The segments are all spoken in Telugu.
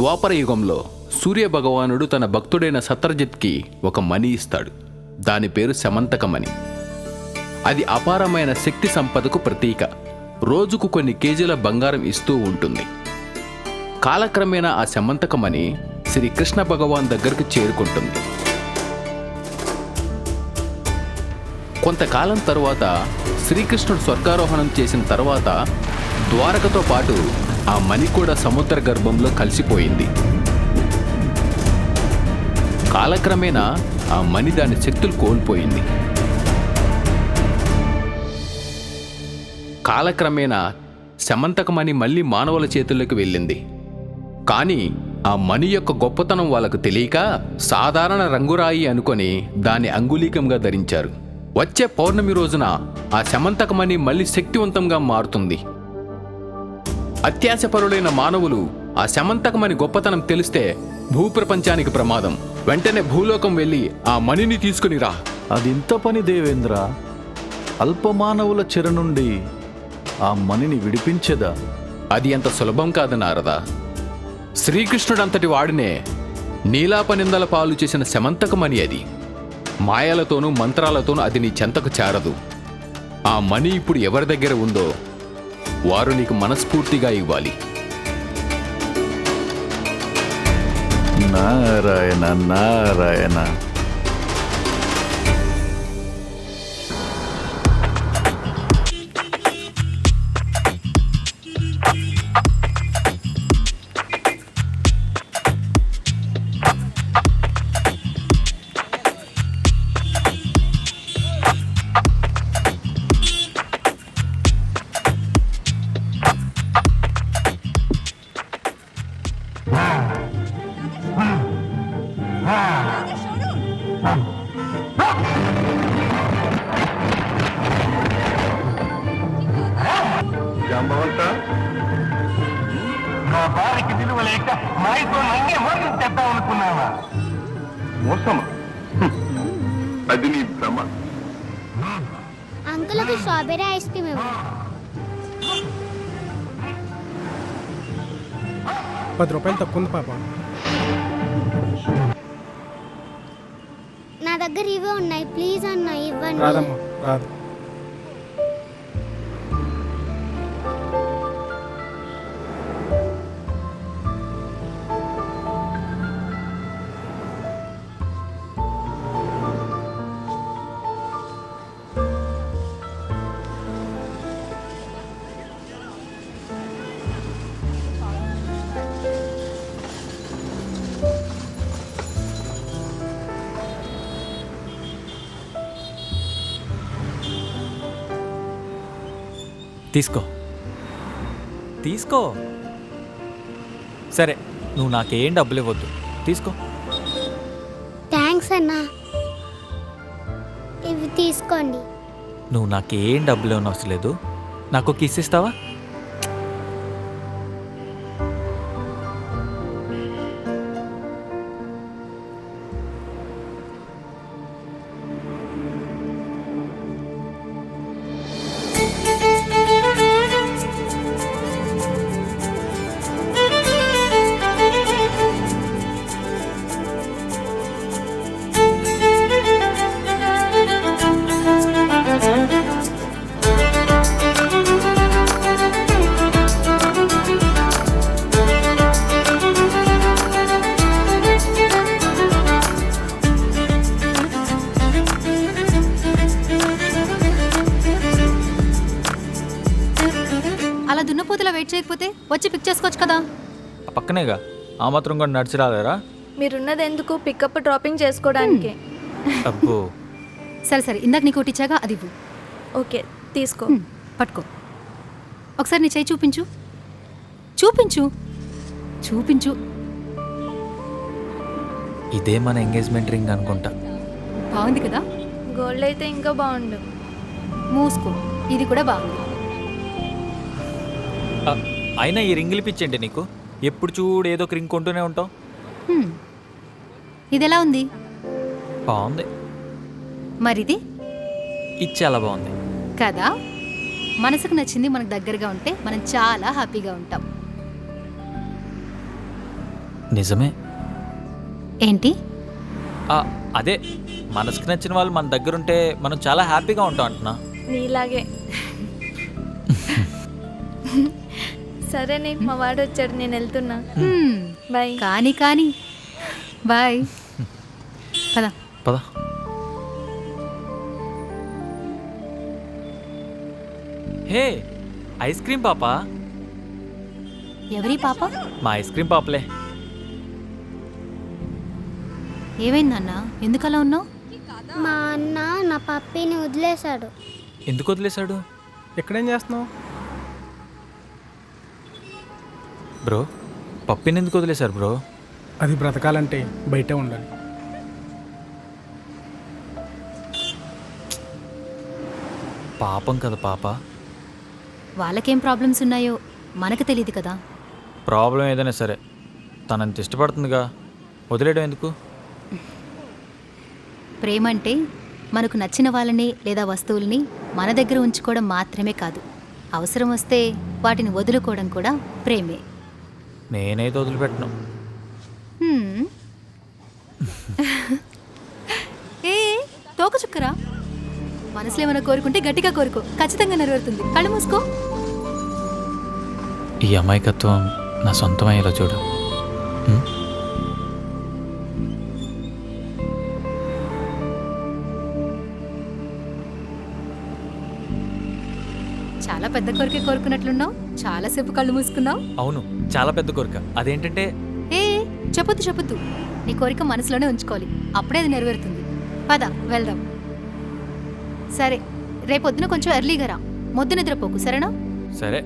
ద్వాపర యుగంలో సూర్య భగవానుడు తన భక్తుడైన సత్రజిత్కి ఒక మణి ఇస్తాడు. దాని పేరు శమంతకమణి. అది అపారమైన శక్తి సంపదకు ప్రతీక. రోజుకు కొన్ని కేజీల బంగారం ఇస్తూ ఉంటుంది. కాలక్రమేణా ఆ శమంతకమణి శ్రీకృష్ణ భగవాన్ దగ్గరకు చేరుకుంటుంది. కొంతకాలం తరువాత శ్రీకృష్ణుడు స్వర్గారోహణం చేసిన తర్వాత ద్వారకతో పాటు ఆ మణి కూడా సముద్ర గర్భంలో కలిసిపోయింది. కాలక్రమేణా ఆ మణి దాని శక్తులు కోల్పోయింది. కాలక్రమేణా శమంతకమణి మళ్ళీ మానవుల చేతుల్లోకి వెళ్ళింది. కానీ ఆ మణి యొక్క గొప్పతనం వాళ్ళకు తెలియక సాధారణ రంగురాయి అనుకొని దాన్ని అంగుళీకంగా ధరించారు. వచ్చే పౌర్ణమి రోజున ఆ శమంతకమణి మళ్ళీ శక్తివంతంగా మారుతుంది. అత్యాశపరులైన మానవులు ఆ శమంతకమణి గొప్పతనం తెలిస్తే భూప్రపంచానికి ప్రమాదం. వెంటనే భూలోకం వెళ్ళి ఆ మణిని తీసుకుని రా. అదింత పని దేవేంద్ర. అల్పమానవుల చెర నుండి ఆ మణిని విడిపించేదా? అది అంత సులభం కాదు నారదా. శ్రీకృష్ణుడంతటి వాడినే నీలాపనిందల పాలు చేసిన శమంతకమణి అది. మాయలతోనూ మంత్రాలతోనూ అది నీ చెంతకు చేరదు. ఆ మణి ఇప్పుడు ఎవరి దగ్గర ఉందో వారు నీకు మనస్ఫూర్తిగా ఇవ్వాలి. నారాయణ నారాయణ. మా వారికి విలువ లేక మాయతో నన్నే మోసం చేద్దామనుకున్నావా? మోసమా? అది నీ భ్రమ. అంకుల్కి స్ట్రాబెర్రీ ఐస్ క్రీమ్ ఇవ్వు. 10 రూపాయలు తక్కువ ఉంది పాప. నా దగ్గర ఇవే ఉన్నాయి, ప్లీజ్ అన్న ఇవ్వండి. రాదమ్మా రాదు. తీసుకో తీసుకో. సరే, నువ్వు నాకేం డబ్బులు ఇవ్వద్దు, తీసుకో. థ్యాంక్స్ అన్న, ఇవి తీసుకోండి. నువ్వు నాకేం డబ్బులు ఇవ్వని అవసరం లేదు. నాకు కిస్ ఇస్తావా? అలా దున్నపోతులా వెయిట్ చేయకపోతే వచ్చి పిక్ చేసుకోవచ్చు కదా. పక్కనేగా, ఆ మాత్రం కూడా నడిచి రాలేరా? మీరున్నది ఎందుకు? పికప్ డ్రాపింగ్ చేసుకోవడానికి. అబ్బో, సరే సరే, ఇందాక నీకు ఒకటి ఇచ్చాగా, అది ఇవ్వు. ఓకే, తీసుకో. పట్టుకో. ఒకసారి నీ చేయి చూపించు. చూపించు చూపించు. ఇదే మన ఎంగేజ్మెంట్ రింగ్ అనుకుంటా. బాగుంది కదా? గోల్డ్ అయితే ఇంకా బాగుండు. మూసుకో, ఇది కూడా బాగుంది. అయినా ఈ రింగులు పిచ్చేంటి నీకు? ఎప్పుడు చూడు ఏదో ఒక రింగ్ కొంటూనే ఉంటావు. ఇది ఎలా ఉంది? బాగుంది. మరిది? ఇది చాలా బాగుంది కదా. మనసుకు నచ్చింది మనకు దగ్గరగా ఉంటే మనం చాలా హ్యాపీగా ఉంటాం. నిజమే. ఏంటి? అదే మనసుకు నచ్చిన వాళ్ళు మన దగ్గరుంటే మనం చాలా హ్యాపీగా ఉంటాం అంటున్నా. నీలాగే. సరేనే, మా వాడు వచ్చాడు, నేను వెళ్తున్నా. బాయ్. కానీ బాయ్. పద. పద. హే, ఐస్ క్రీమ్ పాపా. ఎవరి పాప? మా ఐస్ క్రీమ్ పాపలే. ఏమైందన్న, ఎందుకలా ఉన్నావు? మా అన్న నా పప్పిని వదిలేశాడు. ఎందుకు వదిలేశాడు? ఎక్కడేం చేస్తున్నావు? బ్రో, పప్పిని ఎందుకు వదిలేశారు బ్రో? అది బ్రతకాలంటే బయటే ఉండాలి. పాపం కదా పాప. వాళ్ళకేం ప్రాబ్లమ్స్ ఉన్నాయో మనకు తెలియదు కదా. ప్రాబ్లం ఏదైనా సరే తనంత ఇష్టపడుతుందిగా, వదిలేయడం ఎందుకు? ప్రేమ అంటే మనకు నచ్చిన వాళ్ళని లేదా వస్తువుల్ని మన దగ్గర ఉంచుకోవడం మాత్రమే కాదు, అవసరం వస్తే వాటిని వదులుకోవడం కూడా ప్రేమే. నేనైతే వదిలిపెట్టను. హ్మ్. ఏ తోక చుక్కరా, మనసులో ఏమైనా కోరుకుంటే గట్టిగా కోరుకో, ఖచ్చితంగా నెరవేరుతుంది. కళ్ళు మూసుకో. ఈ అమాయకత్వం నా సొంతమయ్యేలా చూడు. చాలా పెద్ద కోరికే కోరుకున్నట్లున్నావు, చాలాసేపు కళ్ళు మూసుకున్నావు. అవును, చాలా పెద్ద కోరిక. అదేంటంటే ఏ చెప్పొద్దు, నీ కోరిక మనసులోనే ఉంచుకోవాలి, అప్పుడే అది నెరవేరుతుంది. పద వెళ్దాం. సరే, రేపొద్దున కొంచెం ఎర్లీగా రా, మొద్దు నిద్రపోకు, సరేనా? సరే.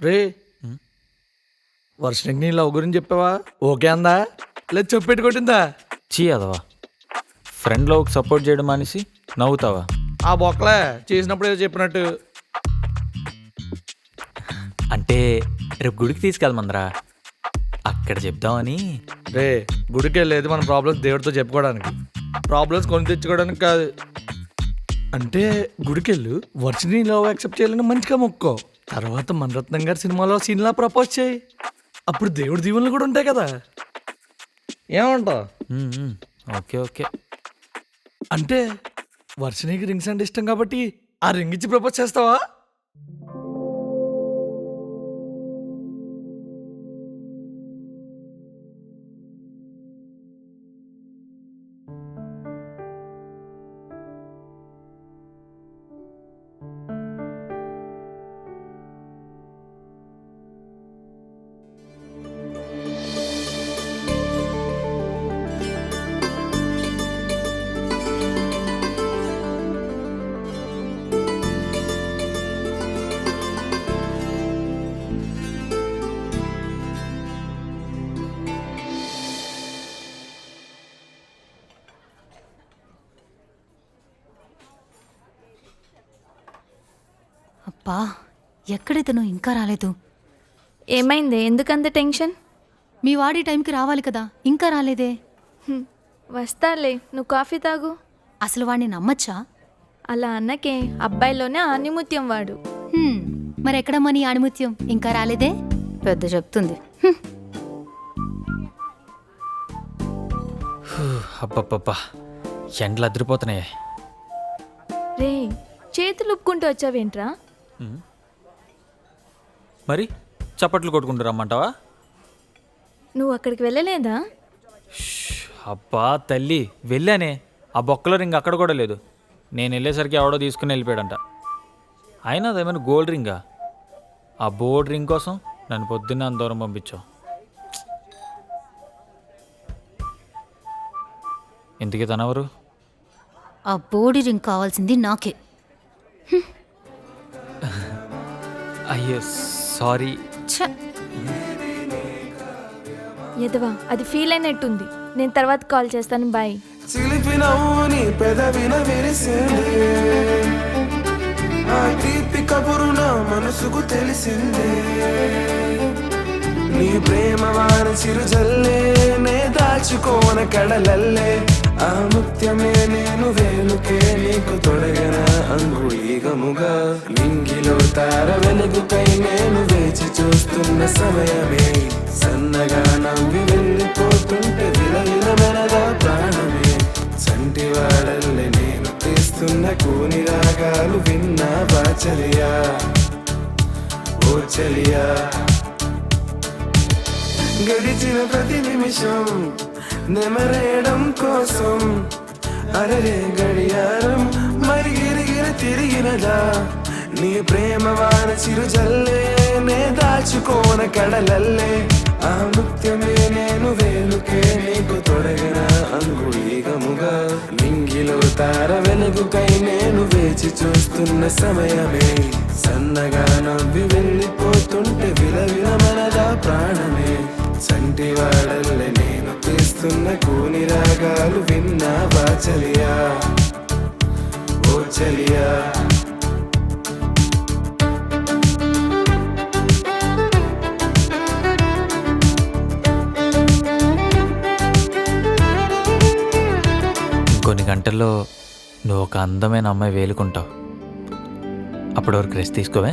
రే, వర్షనికి నీ లవ్ గురించి చెప్పావా? ఓకే అందా లేదు చెప్పెట్టు కొట్టిందా? చీ అదవా, ఫ్రెండ్ లవ్కి సపోర్ట్ చేయడం మానేసి నవ్వుతావా? ఆ బొక్కలే చేసినప్పుడు ఏదో చెప్పినట్టు. అంటే రేపు గుడికి తీసుకెళ్ళమందరా, అక్కడ చెప్దామని. రే, గుడికి వెళ్ళేది మన ప్రాబ్లమ్స్ దేవుడితో చెప్పుకోవడానికి, ప్రాబ్లమ్స్ కొని తెచ్చుకోవడానికి కాదు. అంటే గుడికి వెళ్ళు, వర్షని లవ్ యాక్సెప్ట్ చేయాలని మంచిగా మొక్కో, తర్వాత మణరత్నం గారి సినిమాలో సీన్లా ప్రపోజ్ చేయి, అప్పుడు దేవుడి దీవెనలు కూడా ఉంటాయి కదా. ఏమంటావు? Okay okay. అంటే వర్షనికి రింగ్స్ అంటే ఇష్టం కాబట్టి ఆ రింగ్ ఇచ్చి ప్రపోజ్ చేస్తావా? అబ్బా, ఎక్కడితను ఇంకా రాలేదు? ఏమైంది, ఎందుకంత టెన్షన్? మీ వాడి టైంకి రావాలి కదా, ఇంకా రాలేదే. వస్తాలే, నువ్వు కాఫీ తాగు. అసలు వాడిని నమ్మచ్చా? అలా అన్నకే, అబ్బాయిలోనే ఆనిముత్యం వాడు. మరి ఎక్కడమ్మా నీ ఆణిముత్యం? ఇంకా రాలేదే, పెద్ద చెప్తుంది. అబ్బబ్బబ్బా, ఎండలు అదిరిపోతున్నాయి. రే, చేతులు ఉక్కుంటూ వచ్చావేంట్రా? మరి చప్పట్లు కొట్టుకుంటూ రమ్మంటావా? నువ్వు అక్కడికి వెళ్ళలేదా? అబ్బా తల్లి, వెళ్ళానే. ఆ బొక్కలో రింగ్ అక్కడ కూడా లేదు. నేను వెళ్ళేసరికి ఎవడో తీసుకుని వెళ్ళిపోయాడంట. అయినా అదేమైనా గోల్డ్ రింగా? ఆ బోర్డ్ రింగ్ కోసం నన్ను పొద్దున్నే అంత దూరం పంపించావు. ఇంతకీ తనెవరు? ఆ బోడి రింగ్ కావాల్సింది నాకే. అయ్యో సారీ. ఎదవా, అది ఫీల్ అయినట్టుంది. నేను తర్వాత కాల్ చేస్తాను, బాయ్. చిలిపినవుని పెదవిన విరిసిందే, ఆ తీపి కబురు నా మనసుకు తెలిసిందే. నీ ప్రేమ వాన చిరుజల్లే నే దాచుకోన కడలల్లే ఆ ముత్యమే నేను వేలుకే నీకు తొడగన అంగుళీగముగా నింగిలో తార వెలుగుకై నేను వేచి చూస్తున్న సమయమే సన్నగా నవ్వి వెళ్ళిపోతుంటే విలవిలమెనగా ప్రాణమే చంటి వాడల్లే నేను తీస్తున్న కూని రాగాలు విన్నా బాచలియా ఓ చలియా గడిచిన ప్రతి నిమిషం నెమరేయడం కోసం అరరే గడియారం మరి గిరిగిర తిరిగినదా నీ ప్రేమ వాన చిరుజల్లే నే దాచుకోన కడలల్లే ఆ ముత్యమే నేను వేలుకే నీకు తొడగన అంగుళీగముగా నింగిలో తార వెలుగుకై నేను వేచి చూస్తున్న సమయమే సన్నగా నవ్వి వెళ్ళిపోతుంటే విలవిలమనదా ప్రాణమే చంటి వాడల్లే నేను తీస్తున్న కూని రాగాలు విన్నా బాచలియా ఓ చలియా ఇంకొన్ని గంటల్లో నువ్వు ఒక అందమైన అమ్మాయి వేలుకుంటావు. అప్పటి వరకు రెస్ట్ తీసుకోవే.